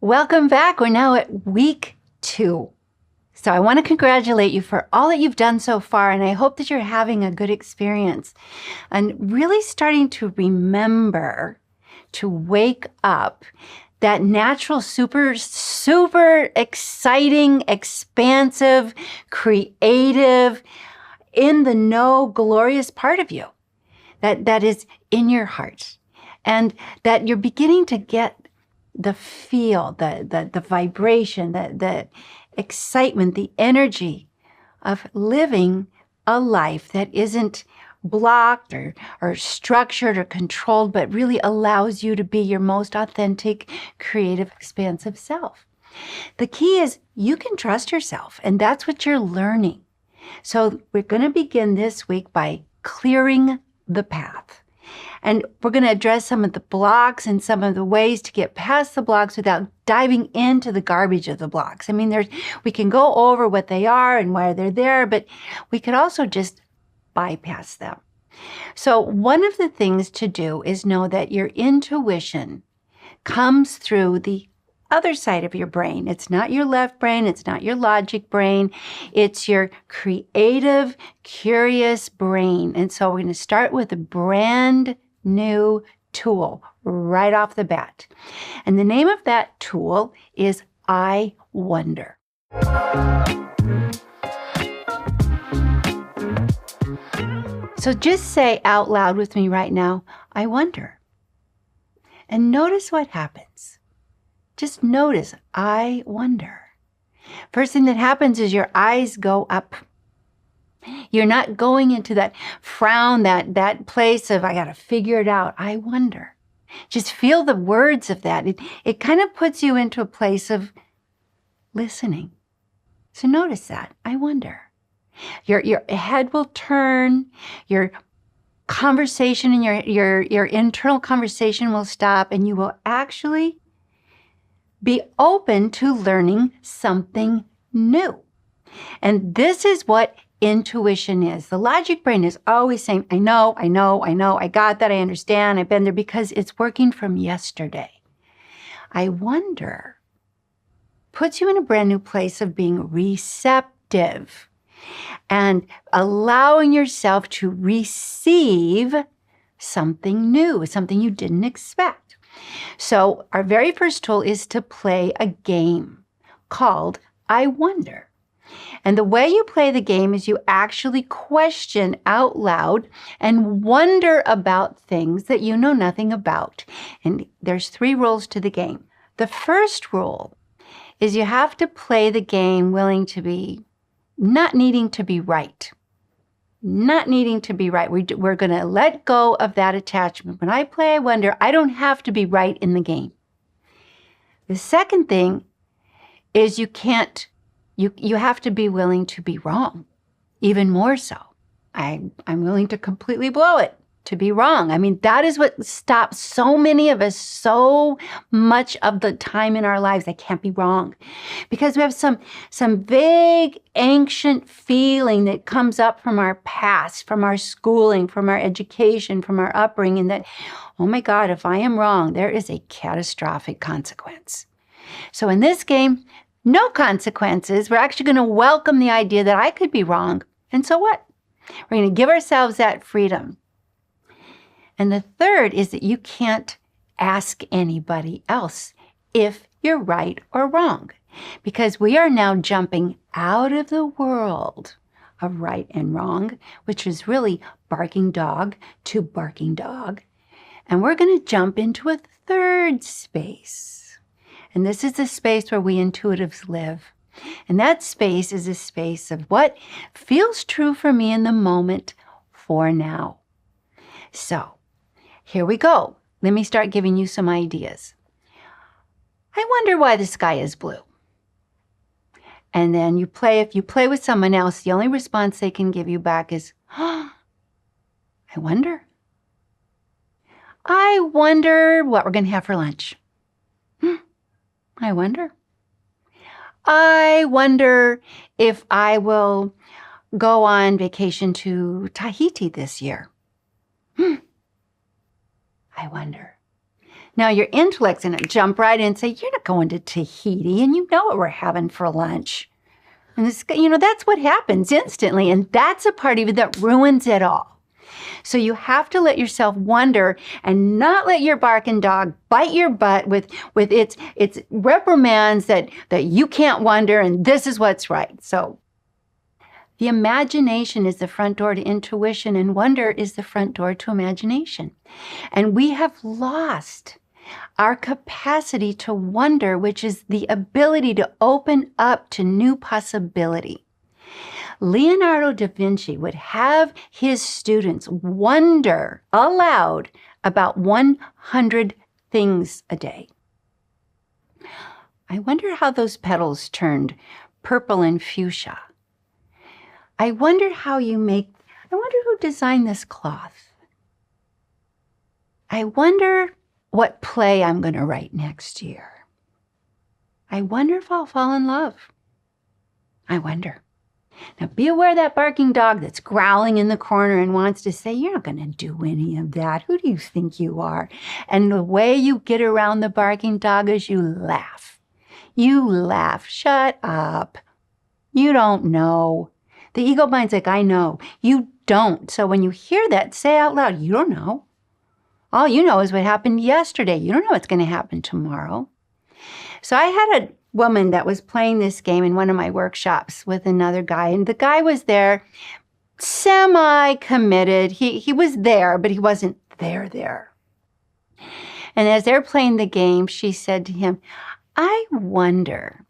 Welcome back. We're now at week 2. So I want to congratulate you for all that you've done so far, and I hope that you're having a good experience and really starting to remember to wake up that natural, super exciting, expansive, creative, in the know, glorious part of you that is in your heart, and that you're beginning to get the feel, the vibration, the excitement, the energy of living a life that isn't blocked or structured or controlled, but really allows you to be your most authentic, creative, expansive self. The key is you can trust yourself, and that's what you're learning. So we're going to begin this week by clearing the path. And we're going to address some of the blocks and some of the ways to get past the blocks without diving into the garbage of the blocks. I mean, we can go over what they are and why they're there, but we could also just bypass them. So one of the things to do is know that your intuition comes through the other side of your brain. It's not your left brain. It's not your logic brain. It's your creative, curious brain. And so we're going to start with a brand new tool right off the bat. And the name of that tool is I Wonder. So just say out loud with me right now, I wonder. And notice what happens. Just notice, I wonder. First thing that happens is your eyes go up. You're not going into that frown, that place of, I got to figure it out. I wonder. Just feel the words of that. It kind of puts you into a place of listening. So notice that. I wonder. Your head will turn. Your conversation and your internal conversation will stop, and you will actually be open to learning something new. And this is what intuition is. The logic brain is always saying, I know, I got that, I understand, I've been there, because it's working from yesterday. I wonder puts you in a brand new place of being receptive and allowing yourself to receive something new, something you didn't expect. So our very first tool is to play a game called I Wonder. And the way you play the game is you actually question out loud and wonder about things that you know nothing about. And there's 3 rules to the game. The first rule is you have to play the game not needing to be right. Not needing to be right. We're going to let go of that attachment. When I play I Wonder, I don't have to be right in the game. The second thing is you have to be willing to be wrong, even more so. I'm willing to completely blow it, to be wrong. I mean, that is what stops so many of us so much of the time in our lives. I can't be wrong. Because we have some vague, ancient feeling that comes up from our past, from our schooling, from our education, from our upbringing that, oh my God, if I am wrong, there is a catastrophic consequence. So in this game, no consequences. We're actually going to welcome the idea that I could be wrong. And so what? We're going to give ourselves that freedom. And the third is that you can't ask anybody else if you're right or wrong, because we are now jumping out of the world of right and wrong, which is really barking dog to barking dog. And we're going to jump into a third space. And this is the space where we intuitives live. And that space is a space of what feels true for me in the moment for now. So here we go. Let me start giving you some ideas. I wonder why the sky is blue. And then if you play with someone else, the only response they can give you back is, I wonder. I wonder what we're going to have for lunch. I wonder. I wonder if I will go on vacation to Tahiti this year. I wonder. Now your intellect's going to jump right in and say, you're not going to Tahiti, and you know what we're having for lunch. And this, that's what happens instantly. And that's a part of you that ruins it all. So you have to let yourself wonder and not let your barking dog bite your butt with its reprimands that you can't wonder and this is what's right. So the imagination is the front door to intuition, and wonder is the front door to imagination. And we have lost our capacity to wonder, which is the ability to open up to new possibility. Leonardo da Vinci would have his students wonder aloud about 100 things a day. I wonder how those petals turned purple and fuchsia. I wonder who designed this cloth. I wonder what play I'm going to write next year. I wonder if I'll fall in love. I wonder. Now be aware of that barking dog that's growling in the corner and wants to say, you're not going to do any of that. Who do you think you are? And the way you get around the barking dog is you laugh. You laugh. Shut up. You don't know. The ego mind's like, I know. You don't. So when you hear that, say out loud, you don't know. All you know is what happened yesterday. You don't know what's going to happen tomorrow. So I had a woman that was playing this game in one of my workshops with another guy. And the guy was there, semi-committed. He was there, but he wasn't there. And as they're playing the game, she said to him, I wonder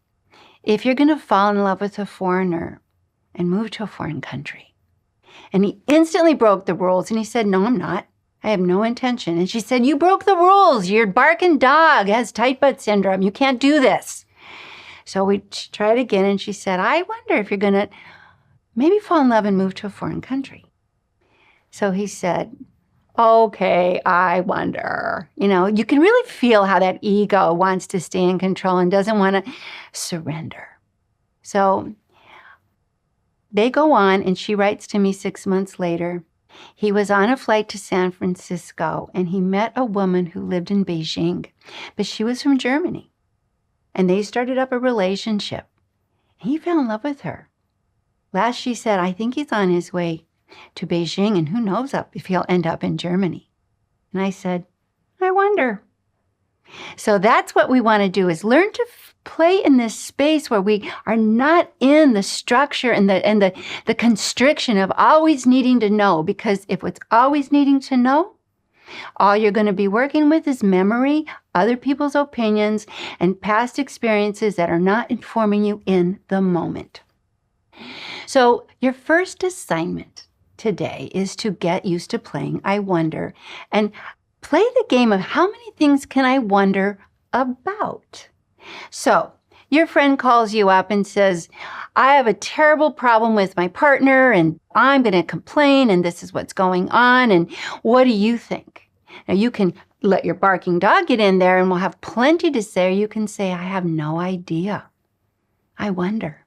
if you're going to fall in love with a foreigner and move to a foreign country. And he instantly broke the rules. And he said, no, I'm not. I have no intention. And she said, you broke the rules. Your barking dog has tight butt syndrome. You can't do this. So we tried again, and she said, I wonder if you're going to maybe fall in love and move to a foreign country. So he said, okay, I wonder. You can really feel how that ego wants to stay in control and doesn't want to surrender. So they go on, and she writes to me 6 months later. He was on a flight to San Francisco, and he met a woman who lived in Beijing, but she was from Germany. And they started up a relationship. He fell in love with her. Last she said, I think he's on his way to Beijing, and who knows if he'll end up in Germany. And I said, I wonder. So that's what we want to do, is learn to play in this space where we are not in the structure and the constriction of always needing to know, because if it's always needing to know, all you're going to be working with is memory, other people's opinions, and past experiences that are not informing you in the moment. So your first assignment today is to get used to playing I Wonder and play the game of how many things can I wonder about? So your friend calls you up and says, I have a terrible problem with my partner and I'm going to complain and this is what's going on. And what do you think? Now you can let your barking dog get in there and we'll have plenty to say. Or you can say, I have no idea. I wonder.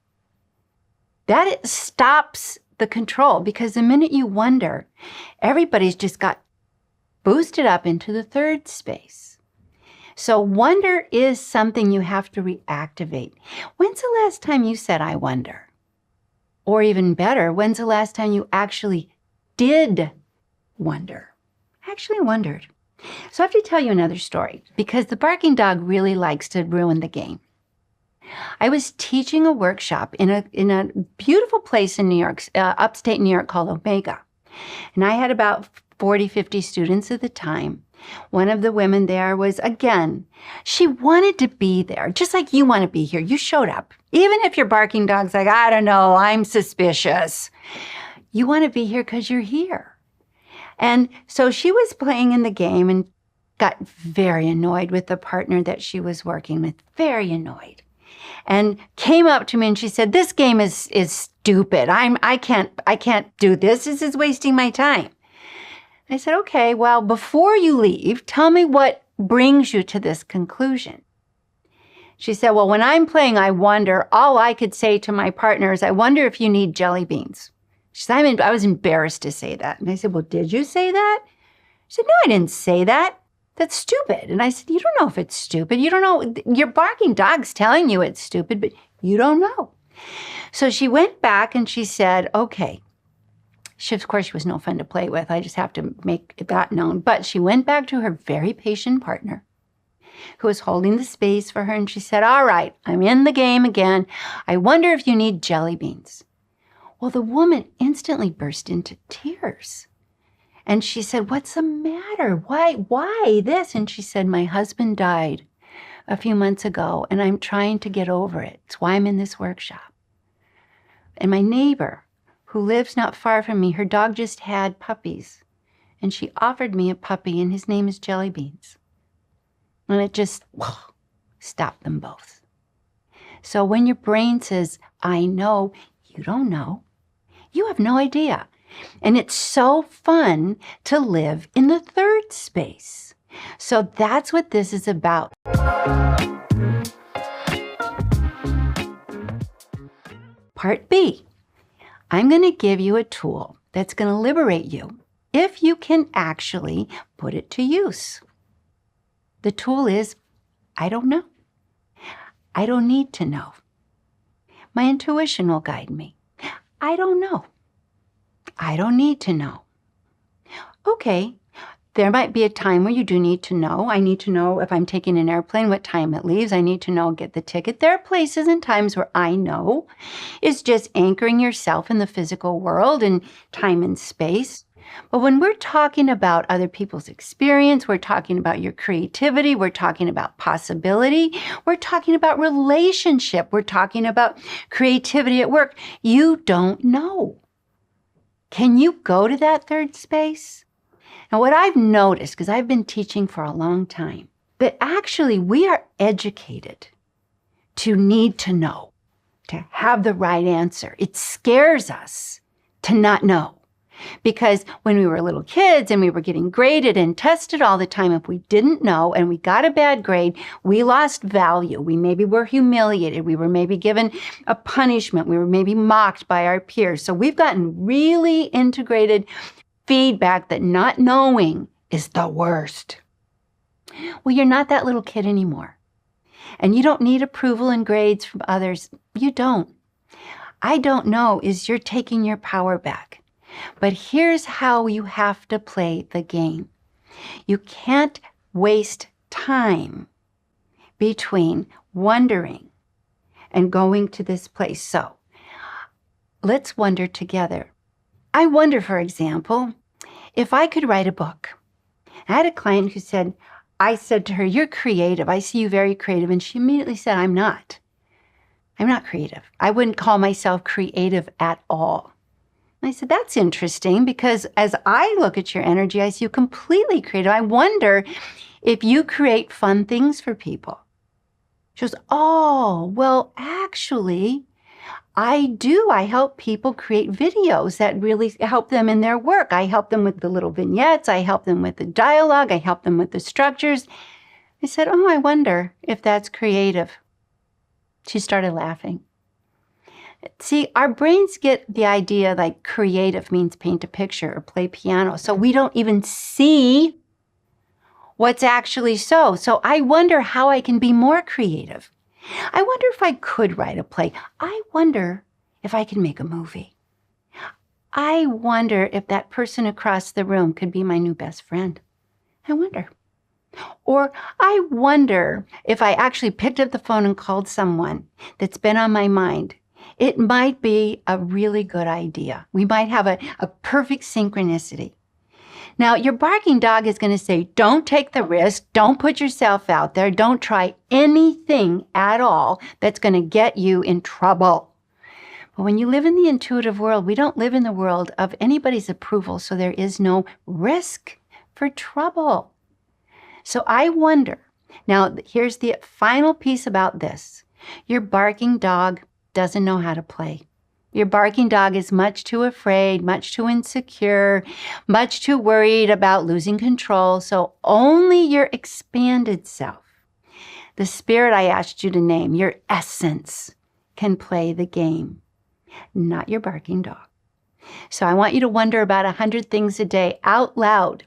That stops the control, because the minute you wonder, everybody's just got boosted up into the third space. So wonder is something you have to reactivate. When's the last time you said, I wonder? Or even better, when's the last time you actually did wonder? Actually wondered. So I have to tell you another story, because the barking dog really likes to ruin the game. I was teaching a workshop in a beautiful place in New York, upstate New York, called Omega. And I had about 40, 50 students at the time. One of the women there was, again, she wanted to be there, just like you want to be here. You showed up. Even if your barking dog's like, I don't know, I'm suspicious. You want to be here because you're here. And so she was playing in the game and got very annoyed with the partner that she was working with, very annoyed. And came up to me and she said, this game is stupid. I can't do this. This is wasting my time. I said, okay, well, before you leave, tell me what brings you to this conclusion. She said, well, when I'm playing I Wonder, all I could say to my partner is, I wonder if you need jelly beans. She said, I was embarrassed to say that. And I said, well, did you say that? She said, no, I didn't say that. That's stupid. And I said, you don't know if it's stupid. You don't know. Your barking dog's telling you it's stupid, but you don't know. So she went back and she said, okay. Of course, she was no fun to play with. I just have to make that known. But she went back to her very patient partner who was holding the space for her. And she said, all right, I'm in the game again. I wonder if you need jelly beans. Well, the woman instantly burst into tears. And she said, what's the matter? Why this? And she said, my husband died a few months ago, and I'm trying to get over it. It's why I'm in this workshop. And my neighbor, who lives not far from me, her dog just had puppies. And she offered me a puppy, and his name is Jelly Beans. And it just stopped them both. So when your brain says, I know, you don't know. You have no idea. And it's so fun to live in the third space. So that's what this is about. Part B. I'm going to give you a tool that's going to liberate you if you can actually put it to use. The tool is, I don't know. I don't need to know. My intuition will guide me. I don't know. I don't need to know. Okay, there might be a time where you do need to know. I need to know if I'm taking an airplane, what time it leaves. I need to know, get the ticket. There are places and times where I know is just anchoring yourself in the physical world and time and space. But when we're talking about other people's experience, we're talking about your creativity, we're talking about possibility, we're talking about relationship, we're talking about creativity at work, you don't know. Can you go to that third space? Now, what I've noticed, because I've been teaching for a long time, that actually we are educated to need to know, to have the right answer. It scares us to not know. Because when we were little kids and we were getting graded and tested all the time, if we didn't know and we got a bad grade, we lost value. We maybe were humiliated. We were maybe given a punishment. We were maybe mocked by our peers. So we've gotten really integrated feedback that not knowing is the worst. Well, you're not that little kid anymore. And you don't need approval and grades from others. You don't. I don't know is you're taking your power back. But here's how you have to play the game. You can't waste time between wondering and going to this place. So let's wonder together. I wonder, for example, if I could write a book. I had a client who said, I said to her, you're creative. I see you very creative. And she immediately said, I'm not. I'm not creative. I wouldn't call myself creative at all. I said, that's interesting because as I look at your energy, I see you completely creative. I wonder if you create fun things for people. She goes, oh, well, actually, I do. I help people create videos that really help them in their work. I help them with the little vignettes. I help them with the dialogue. I help them with the structures. I said, oh, I wonder if that's creative. She started laughing. See, our brains get the idea like creative means paint a picture or play piano. So we don't even see what's actually so. So I wonder how I can be more creative. I wonder if I could write a play. I wonder if I can make a movie. I wonder if that person across the room could be my new best friend. I wonder. Or I wonder if I actually picked up the phone and called someone that's been on my mind. It might be a really good idea. We might have a perfect synchronicity. Now, your barking dog is going to say, don't take the risk. Don't put yourself out there. Don't try anything at all that's going to get you in trouble. But when you live in the intuitive world, we don't live in the world of anybody's approval, so there is no risk for trouble. So I wonder, now here's the final piece about this. Your barking dog doesn't know how to play. Your barking dog is much too afraid, much too insecure, much too worried about losing control. So only your expanded self, the spirit I asked you to name, your essence, can play the game, not your barking dog. So I want you to wonder about 100 things a day out loud.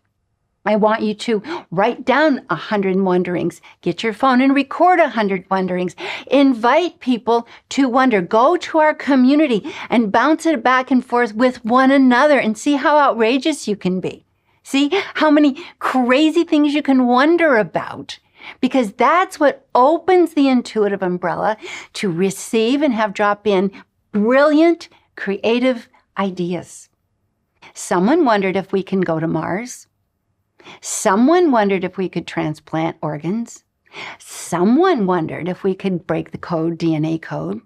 I want you to write down 100 wonderings. Get your phone and record 100 wonderings. Invite people to wonder. Go to our community and bounce it back and forth with one another and see how outrageous you can be. See how many crazy things you can wonder about, because that's what opens the intuitive umbrella to receive and have drop in brilliant, creative ideas. Someone wondered if we can go to Mars. Someone wondered if we could transplant organs. Someone wondered if we could break the code, DNA code.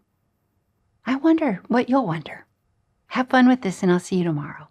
I wonder what you'll wonder. Have fun with this, and I'll see you tomorrow.